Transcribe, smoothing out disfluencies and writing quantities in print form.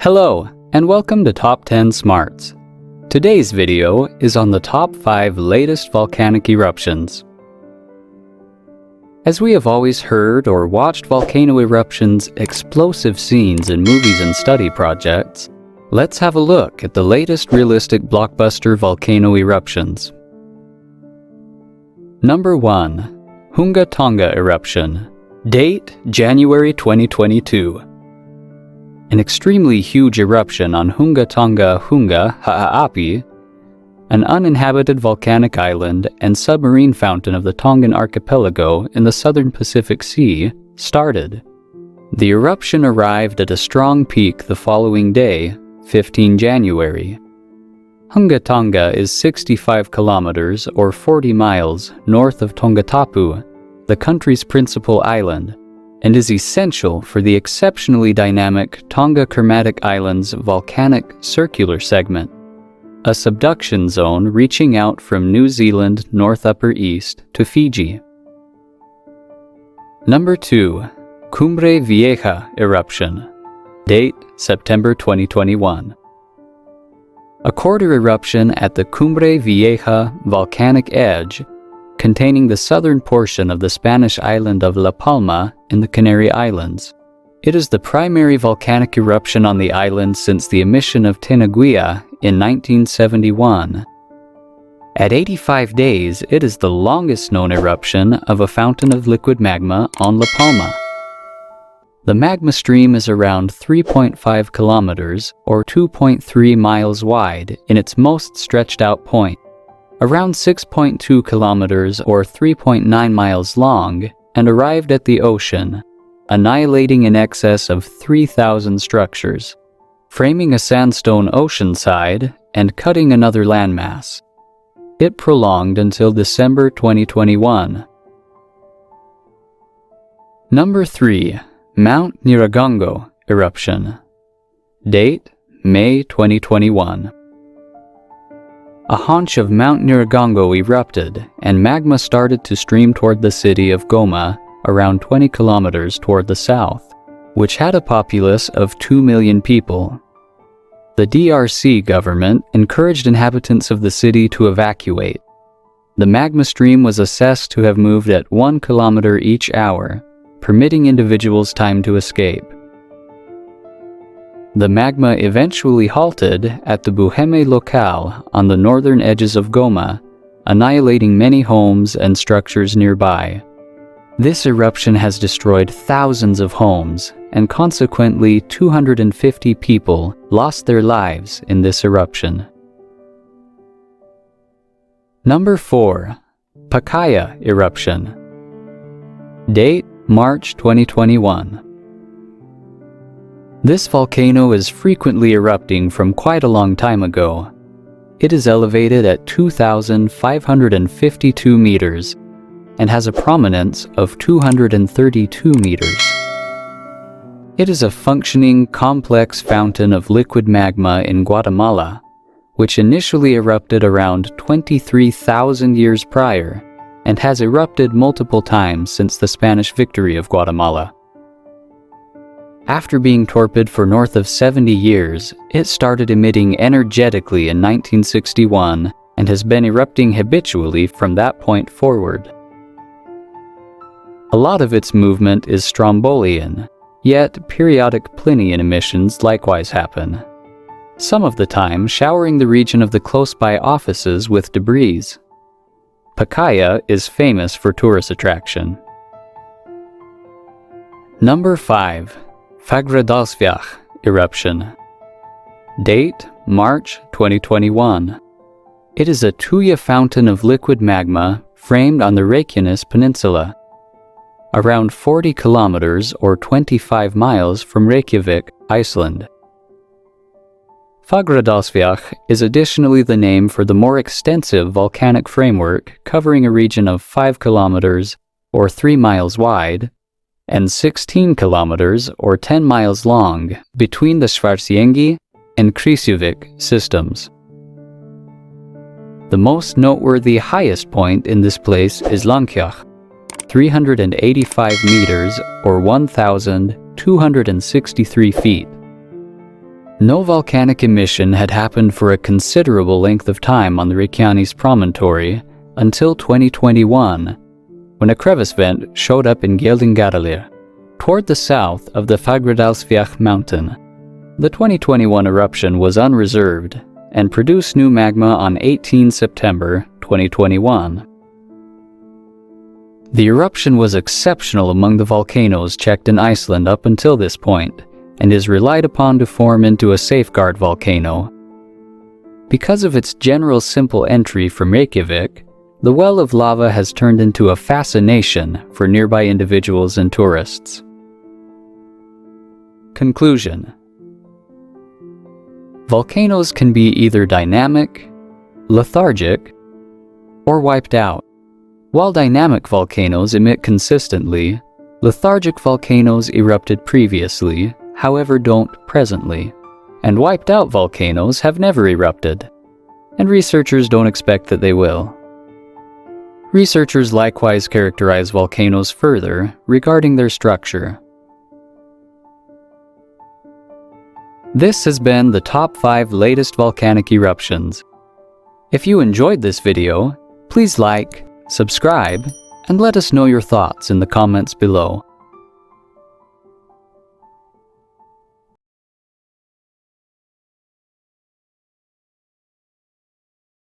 Hello, and welcome to Top 10 Smarts. Today's video is on the top 5 latest volcanic eruptions. As we have always heard or watched volcano eruptions' explosive scenes in movies and study projects, let's have a look at the latest realistic blockbuster volcano eruptions. Number 1. Hunga-tonga Eruption. Date: January 2022. An extremely huge eruption on hunga-tonga-hunga-ha'apai, an uninhabited volcanic island and submarine fountain of the Tongan archipelago in the southern Pacific Sea, started. The eruption arrived at a strong peak the following day, 15 January. Hunga-tonga is 65 kilometers or 40 miles north of Tongatapu, the country's principal island, and is essential for the exceptionally dynamic Tonga Kermatic Island's volcanic circular segment, a subduction zone reaching out from New Zealand North Upper East to Fiji. Number 2. CUMBRE VIEJA Eruption. Date: September 2021. A quarter eruption at the CUMBRE VIEJA volcanic edge, containing the southern portion of the Spanish island of La Palma in the Canary Islands. It is the primary volcanic eruption on the island since the emission of Tenaguilla in 1971. At 85 days, it is the longest known eruption of a fountain of liquid magma on La Palma. The magma stream is around 3.5 kilometers or 2.3 miles wide in its most stretched out point, around 6.2 kilometers or 3.9 miles long, and arrived at the ocean, annihilating in excess of 3,000 structures, framing a sandstone oceanside and cutting another landmass. It prolonged until December 2021. Number 3. Mount Nyiragongo Eruption. Date: May 2021. A haunch of Mount Nyiragongo erupted, and magma started to stream toward the city of Goma, around 20 kilometers toward the south, which had a populace of 2 million people. The DRC government encouraged inhabitants of the city to evacuate. The magma stream was assessed to have moved at 1 kilometer each hour, permitting individuals time to escape. The magma eventually halted at the Buheme locale on the northern edges of Goma, annihilating many homes and structures nearby. This eruption has destroyed thousands of homes, and consequently 250 people lost their lives in this eruption. Number 4. PACAYA Eruption. Date: March 2021. This volcano is frequently erupting from quite a long time ago. It is elevated at 2,552 meters and has a prominence of 232 meters. It is a functioning, complex fountain of liquid magma in Guatemala, which initially erupted around 23,000 years prior and has erupted multiple times since the Spanish victory of Guatemala. After being torpid for north of 70 years, it started emitting energetically in 1961 and has been erupting habitually from that point forward. A lot of its movement is strombolian, yet periodic Plinian emissions likewise happen, some of the time showering the region of the close-by offices with debris. PACAYA is famous for tourist attraction. Number 5. Fagradalsfjall Eruption. Date: March 2021. It is a tuya fountain of liquid magma framed on the Reykjanes Peninsula, around 40 kilometers or 25 miles from Reykjavik, Iceland. Fagradalsfjall is additionally the name for the more extensive volcanic framework covering a region of 5 kilometers or 3 miles wide and 16 kilometers or 10 miles long between the Svartsengi and Krýsuvík systems. The most noteworthy highest point in this place is Langjökull, 385 meters or 1,263 feet. No volcanic emission had happened for a considerable length of time on the Reykjanes promontory until 2021, when a crevice vent showed up in Geldingadalur, toward the south of the Fagradalsfjall mountain. The 2021 eruption was unreserved and produced new magma on 18 September 2021. The eruption was exceptional among the volcanoes checked in Iceland up until this point, and is relied upon to form into a safeguard volcano. Because of its general simple entry from Reykjavik, the well of lava has turned into a fascination for nearby individuals and tourists. Conclusion: volcanoes can be either dynamic, lethargic, or wiped out. While dynamic volcanoes emit consistently, lethargic volcanoes erupted previously, however don't presently, and wiped out volcanoes have never erupted, and researchers don't expect that they will. Researchers likewise characterize volcanoes further regarding their structure. This has been the top 5 latest volcanic eruptions. If you enjoyed this video, please like, subscribe, and let us know your thoughts in the comments below.